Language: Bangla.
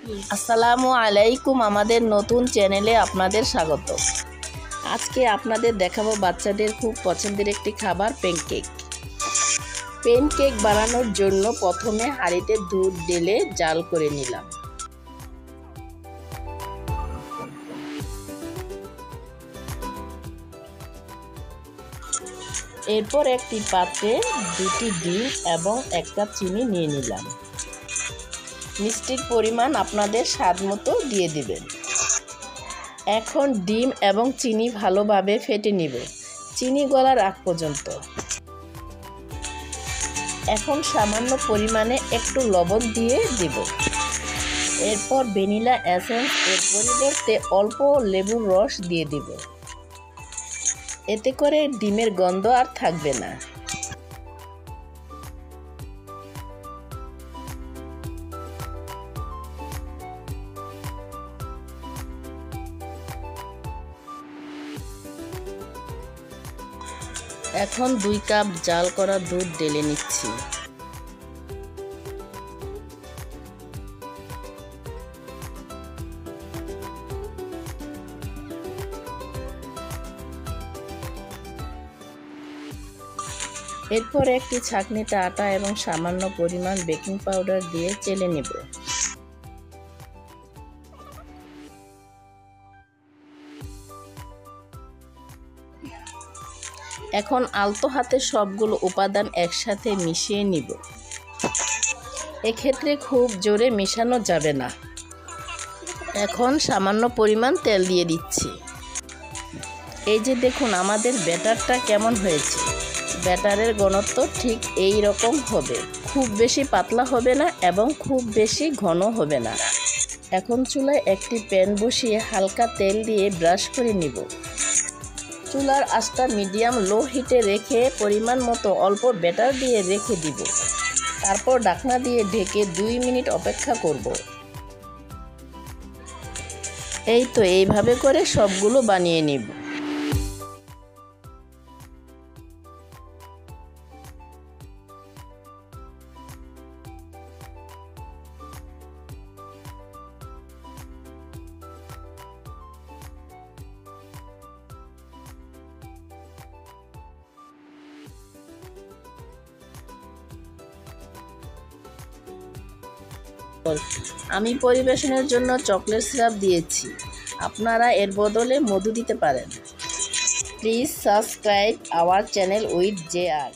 আসসালামু আলাইকুম। আমাদের নতুন চ্যানেলে আপনাদের স্বাগত। আজকে আপনাদের দেখাবো বাচ্চাদের খুব পছন্দের একটি খাবার প্যানকেক। প্যানকেক বানানোর জন্য প্রথমে হাঁড়িতে দুধ ঢেলে জাল করে নিলাম। এরপর একটি পাত্রে 2টি ডিম এবং 1 কাপ চিনি নিয়ে নিলাম। মিষ্টির পরিমাণ আপনাদের স্বাদ মতো দিয়ে দিবেন। এখন ডিম এবং চিনি ভালোভাবে ফেটে নিব, চিনি গলার আগ পর্যন্ত। এখন সামান্য পরিমাণে একটু লবণ দিয়ে দিব। এরপর ভ্যানিলা এসেন্স এর পরিবর্তে অল্প লেবুর রস দিয়ে দিব। এতে করে ডিমের গন্ধ আর থাকবে না। এখন 2 কাপ জাল করা দুধ ঢেলে নিচ্ছি। এরপর একটি ছাঁকনিতে আটা এবং সামান্য পরিমাণ বেকিং পাউডার দিয়ে চেলে নেব। এখন আলতো হাতে সবগুলো উপাদান একসাথে মিশিয়ে নিব। এক্ষেত্রে খুব জোরে মেশানো যাবে না। এখন সামান্য পরিমাণ তেল দিয়ে দিচ্ছি। এই যে দেখুন আমাদের ব্যাটারটা কেমন হয়েছে। ব্যাটারের ঘনত্ব ঠিক এই রকম হবে, খুব বেশি পাতলা হবে না এবং খুব বেশি ঘন হবে না। এখন চুলায় একটি প্যান বসিয়ে হালকা তেল দিয়ে ব্রাশ করে নিব। চুলার আঁচটা মিডিয়াম লো হিটে রেখে পরিমাণ মতো অল্প ব্যাটার দিয়ে রেখে দিব। তারপর ঢাকনা দিয়ে ঢেকে 2 মিনিট অপেক্ষা করব। এই তো এইভাবে করে সবগুলো বানিয়ে নিব। আমি পরিবেশনের জন্য চকলেট সিরাপ দিয়েছি, আপনারা এর বদলে মধু দিতে পারেন। Please subscribe our channel with JR।